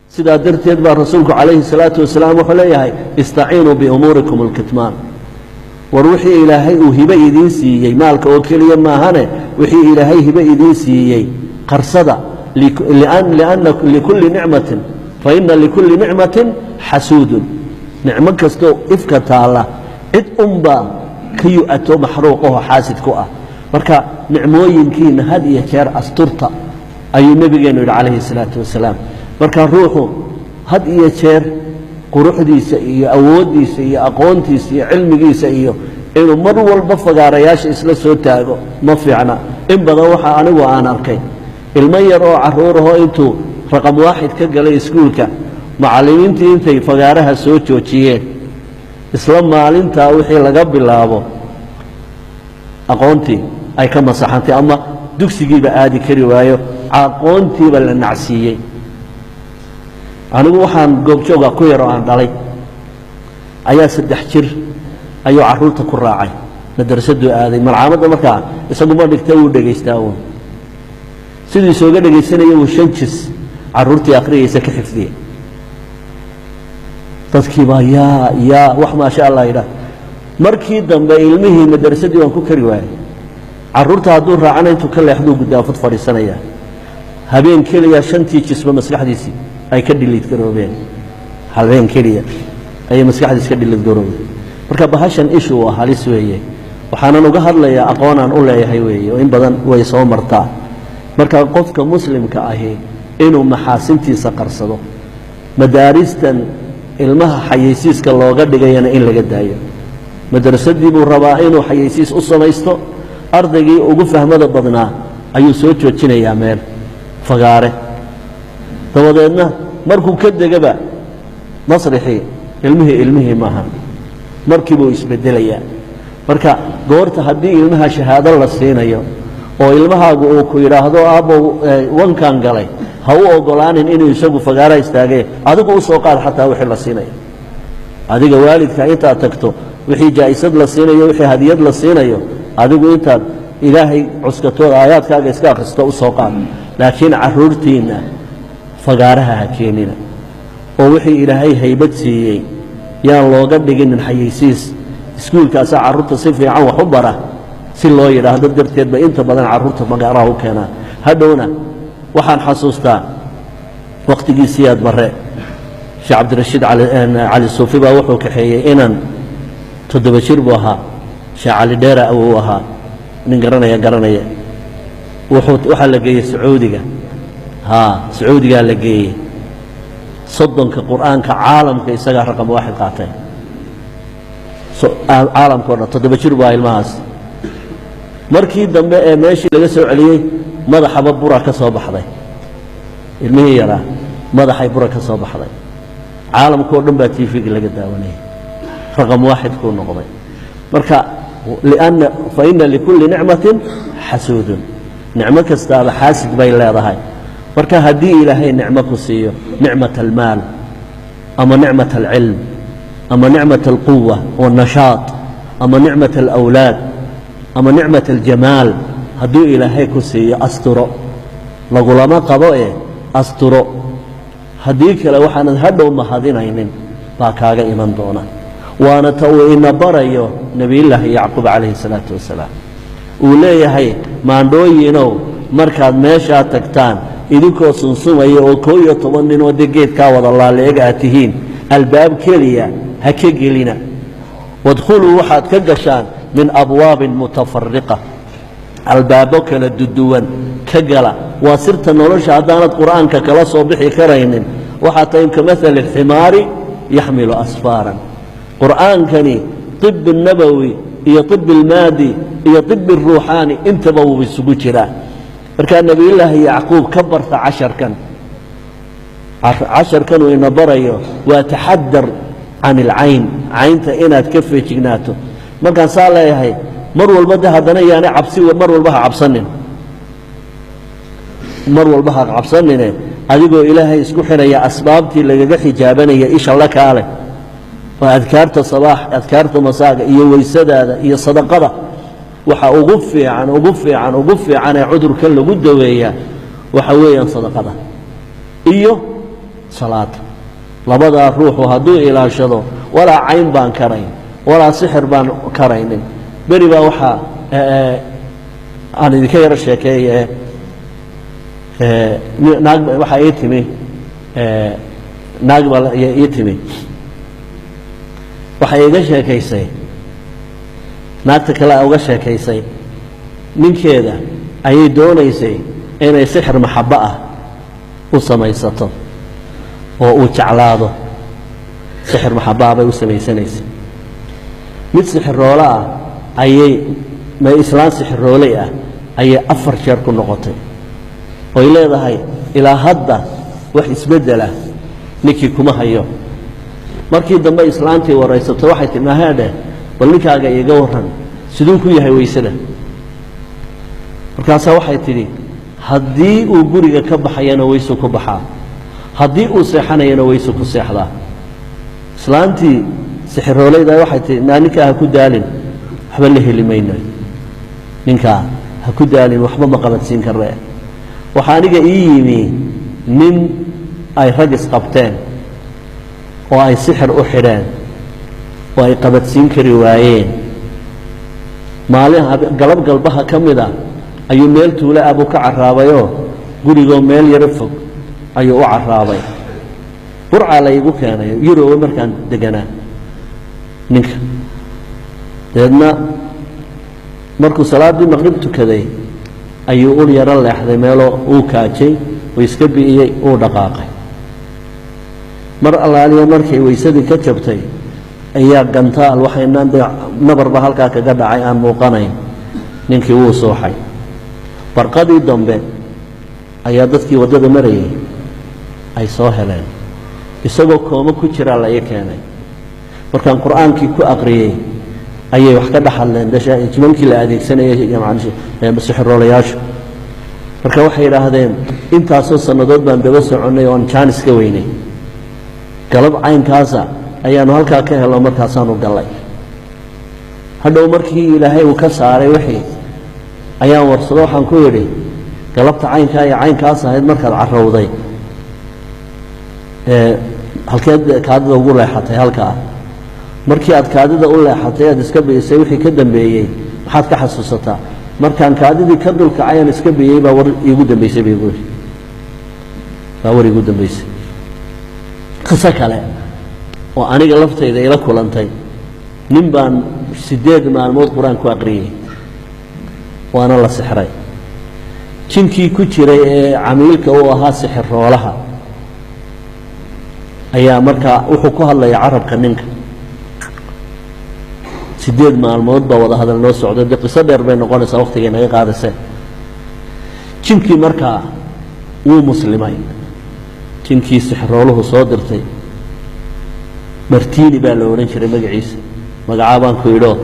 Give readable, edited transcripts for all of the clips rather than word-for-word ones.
سيدا درتيد بار رسولك عليه الصلاة والسلام وحليه استعينوا بأموركم الكتمان وروحي إلهي وهبة إذين سيئي مالك وكليا ما هنا وحي إلهي هبة إذين سيئي قرصدا لأن لكل نعمة فإن لكل نعمة حسود نعمة كستو إفكة الله إذ أمبا كيو أتو محروقه حاسد كوة marka nicmooyinkiina had iyo jeer asturta ayuu nabigeenu عليه الصلاة والسلام marka ruuxu had iyo jeer quruxdiisa iyo awoodiisa iyo aqoontiisa iyo cilmigiisa iyo inuu mar walba fagaarayaasha isla soo taago ma fiicna in badan waxa anigu aan arkay ilmo yar oo caruuraha intuu raqam waaxid ka galay iskuulka macallimiintii intay fagaaraha soo joojiyeen isla maalinta wixii laga bilaabo aqoontii ay ka masaxantay ama dugsigiiba aadi kari waayo aqoontiiba la nacsiiyey anigu waxaan goobjooga ku yar oo aan dhalay ayaa 3 jir ayuu caruurta ku raacay madrasadu aaday malcaamada markaa isagu ma dhigtay uu dhageystaa uu sidii soo dhageysanayay uu 5 jis caruurtii aqriyaysa ka xifdiyay dadkii baa yaa wax ma sha Allah ila markii dambe ilmihii madrasadii waan ku kari waayay caruurta hadduu raacana intuu ka leexdo gudaafad fadhiisanaya habeen kaliya 5 jisba maskaxdiisii ay ka dhilid garoobeen habeen kaliya ay maskaxdiisa ka dhilid garoobeen marka bahashan ishu waa halis weeye waxaan uga hadlayaa aqoonaan u leeyahay weeye in badan way soo martaa marka qofka muslimka ahi inuu maxaasintiisa qarsado madaaristan ilmaha xayeysiiska looga dhigayana in laga daayo madrasadii buu rabaa inuu xayeysiis u samaysto ardaygii ugu fahmada badnaa ayuu soo joojinayaa meel fagaare dabadeedna markuu ka degaba masrixii ilmihii maaha markii buu isbedelayaa marka goorta haddii ilmaha shahaado la siinayo oo ilmahaagu uu ku yidhaahdo aabbow wankan galay ha u ogolaanin inuu isagu fagaara istaagee adigu u soo qaad xataa wixii la siinayo adiga waalidka intaad tagto wixii jaa'isad la siinayo wixii hadiyad la siinayo adigu intaad ilaahay cuskatooda aayaadkaaga iska akhristo u soo qaad laakiin caruurtiina fagaaraha ha keenina oo wixii ilaahay haybad siiyey yaan looga dhiginin xayeysiis iskuulkaasa caruurta si fiican wax u bara si loo yidhaahdo darteed ba inta badan caruurta magaaraha u keenaan hadhowna waxaan xasuustaa waqtigii siyaad bare sheekh cabdirashiid cali suufi baa wuxuu kaxeeyey inan 7 jir buu ahaa sheekh cali dheera uu ahaa nin garanaya waxaa la geeyey sacuudiga sacuudigaa la geeyey 30 qur'aanka caalamka isagaa raqam waaxid qaatay caalamka oo dhan 7 jir baa ilmahaas markii dambe ee meeshii laga soo celiyey madaxaba bura ka soo baxday ilmihii yaraa madaxay bura ka soo baxday caalamka oo dhan baa TV-ga laga daawanayay raqam waaxid ku noqday marka فإن لكل نعمة حسود نعمة كستاب حاسد بين لا ضهاي marka hadii ilaahay nicmo ku siiyo nicmat almaal ama nicmat alcilm ama nicmat alquwa والنشاط ama nicmat alawlaad ama nicmat aljamaal hadii ilaahay ku siiyo asturo lagulama qabo asturo hadii kale waxaan hadhow mahadinaynin baa kaaga iman doona waana tawina barayo nabi ilaahi yacquub alayhi salaatu wasalaam uu leeyahay maandooyinow markaad meesha tagtaan idinkoo sunsumaya oo 11 nin oo geedka wada laaleega tihiin albaab kaliya ha ka gelina wadkhulu waxaad ka gashaan min abwaab mutafarriqa albaabo kala duduwan ka gala waa sirta nolosha hadaanad quraanka kala soo bixi karaynin waxa tahay kamathal alhimari yahmilu asfaran quraankani طب النبوي iyo طب المادي iyo طب الروحاني intaba uu isugu jiraa marka nabi ilaahi yacquub ka barta 10 kan uu ina barayo waa taxadar can العين caynta inaad ka feejignaato markaan saa leeyahay mar walba hadana yaani cabsi mar walba ha cabsanin adigoo ilaahay isku xiraya asbaabtii lagaga xijaabanaya isha la kaale وأذكارت الصباح أذكارت مساء ويسداد هي صدقة وحأوقفي عن عذر كل جد ويا وحويا صدقة salaad labadaa ruuxu hadduu ilaashado walaa cayn baan karayn walaa sixir baan karaynin beri baa waxaa aan idinka yaro sheekeeye naag waxaa ii timi naag baa ii timi waxay iga sheekaysay naagta kale uga sheekaysay ninkeeda ayay doonaysay inay sixir maxabbo ah u samaysato oo uu jeclaado sixir maxabbo ah bay u samaysanaysay mid sixiroole ah ayay islaan sixirooley ah ayay 4 jeer ku noqotay oy leedahay ilaa hadda wax isbeddela ninkii kuma hayo markii dambe islaantii waraysato waxay tihi mahaadhe bal ninkaaga iiga warran siduu ku yahay weysada markaasaa waxay tidhi haddii uu guriga ka baxayana weysu ku baxaa haddii uu seexanayana weysu ku seexdaa islaantii sixiroolayda waxay tihi naa ninkaa ha ku daalin waxba la heli mayno ninkaa ha ku daalin waxba ma qabadsiin karre waxaa aniga ii yimi nin ay rag isqabteen oo ay sixir u xidheen oo ay qabadsiin kari waayeen maalin galab galbaha ka mid a ayuu meel tuule ah buu ka carraabayoo gurigoo meel yaro fog ayuu u carraabay burcaa la iigu keenay yurowe markaan deganaa ninka dabeedna markuu salaaddii maqrib tukaday ayuu ul yaro leexday meeloo uu kaajay uu iska bi'iyey uu dhaqaaqay mar allaaliya markay weysadii ka jabtay ayaa gantaal waxaynaan dee nabarba halkaa kaga dhacay aan muuqanayn ninkii wuu sooxay barqadii dambe ayaa dadkii waddada marayay ay soo heleen isagoo koomo ku jiraa la ii keenay markaan qur'aankii ku aqriyey ayay wax ka dhaxadleen jimankii la adeegsanayay sixiroolayaashu marka waxay yidhaahdeen intaasoo sannadood baan daba soconnay oo aan jaanis ka weynay galab caynkaasa ayaanu halkaa ka helno markaasaanu gallay hadhow markii ilaahay uu ka saaray wixii ayaan warsado waxaan ku yidhi galabta caynkaa iyo caynkaas ahayd markaad carrowday halkeed kaadida ugu leexatay halkaa markii aad kaadida u leexatay aad iska bi'isay wixii ka dambeeyey maxaad ka xasuusataa markaan kaadidii ka dulkacay aan iska biyey baa war iigu dambaysay bay guuri baa war iigu dambaysay qiso kale oo aniga laftayda ila kulantay nin baan 8 maalmood qur-aan ku aqriyey waana la sixray jinkii ku jiray ee camiilka uu ahaa sixiroolaha ayaa markaa wuxuu ku hadlaya carabka ninka 8 maalmood baa wada hadal noo socday dee qiso dheer bay noqonaysaa waqtigay naga qaadaseen jinkii markaa wuu muslimay jinkii sixirooluhu soo dirtay martiini baa la odhan jiray magaciisa magacaa baan ku yidhoo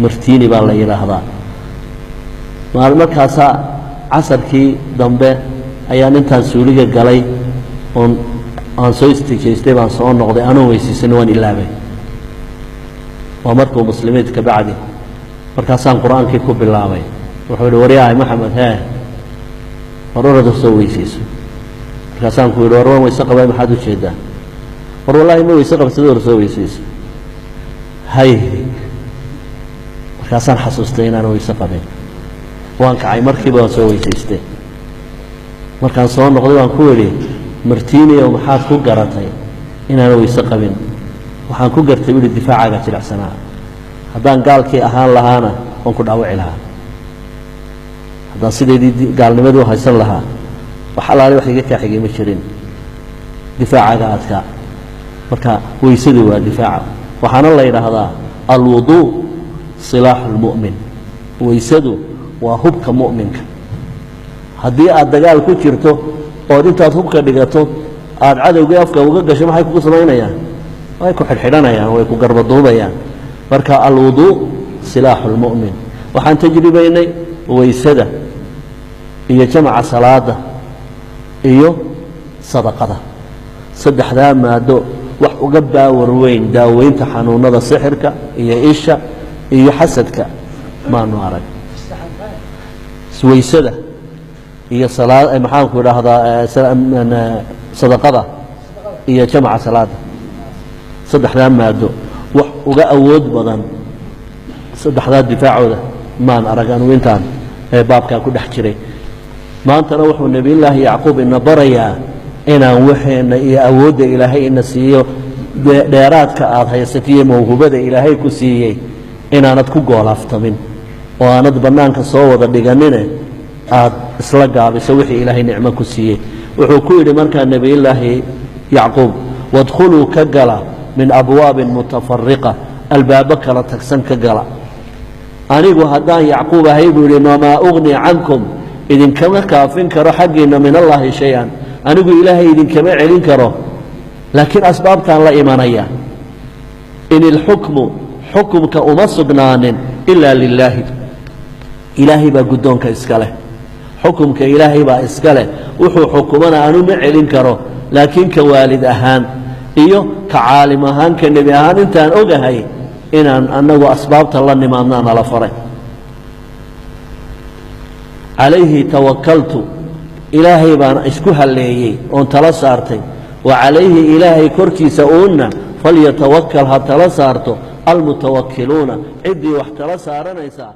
martiini baa la yidhaahdaa markaasaa casarkii dambe ayaan intaan suuliga galay oon aan soo istijaystay baan soo noqday anoo weysiisan waan ilaabay waa markuu muslimiid ka bacdi markaasaan qur-aankii ku bilaabay wuxuu yidhi waryahay maxamed hee war orada soo weysiiso markaasaan ku yidhi war waan weyse qabay maxaad u jeedaa war wallaahi ma weyse qabsada war soo weysiiso hay markaasaan xasuustay inaan weyse qabin waan kacay markiiba waan soo weysaystay markaan soo noqday waan ku yidhi martiiniyow maxaad ku garatay inaan weyse qabin waxaan ku gartay wili difaacaaga jilicsanaa haddaan gaalkii ahaan lahaana waan ku dhaawici lahaa haddaan sidaydii gaalnimadii u haysan lahaa wax allaale wax iga kaa xigay ma jirin difaacaaga adkaa marka weysadu waa difaaca waxaana la yidhaahdaa alwuduu silaaxu lmu'min weysadu waa hubka mu'minka haddii aad dagaal ku jirto ood intaad hubka dhigato aad cadowgii afka uga gasho maxay kugu samaynayaan way ku xidhxidhanayaan way ku garbaduubayaan marka alwuduu silaaxu lmu'min waxaan tajribaynay weysada iyo jamaca salaada iyo sadaqada saddexdaa maado wax uga baawar weyn daaweynta xanuunada sixirka iyo isha iyo xasadka maanu arag weysada iyo maxaanku idhaahdaa sadaqada iyo jamca salaada saddexdaa maado wax uga awood badan saddexdaa difaacooda maan arag anigu intaan ee baabkaa ku dhex jiray maantana wuxuu nebiyullaahi yacquub ina barayaa inaan waxeenna iyo awoodda ilaahay ina siiyo dheeraadka aad haysatiyo mawhubada ilaahay ku siiyey inaanad ku goolaaftamin oo aanad bannaanka soo wada dhiganine aad isla gaabiso wixii ilaahay nicmo ku siiyey wuxuu ku yidhi markaa nebiyullaahi yacquub wadkhuluu ka gala min abwaabin mutafariqa albaabo kala tagsan ka gala anigu haddaan yacquub ahay buu yidhi wamaa ugni cankum idinkama kaafin karo xaggiinna min allaahi shay-an anigu ilaahay idinkama celin karo laakiin asbaabtaan la imanaya in ilxukmu xukumka uma sugnaanin ilaa lilaahi ilaahay baa guddoonka iska leh xukumka ilaahay baa iska leh wuxuu xukumana anu ma celin karo laakiin ka waalid ahaan iyo ka caalim ahaan ka nebi ahaan intaan ogahay inaan annagu asbaabta la nimaadnaa nala faray calayhi tawakaltu ilaahay baan isku halleeyey oon tala saartay wa calayhi ilaahay korkiisa uunna falyatawakal ha tala saarto almutawakkiluuna ciddii wax tala saaranaysaa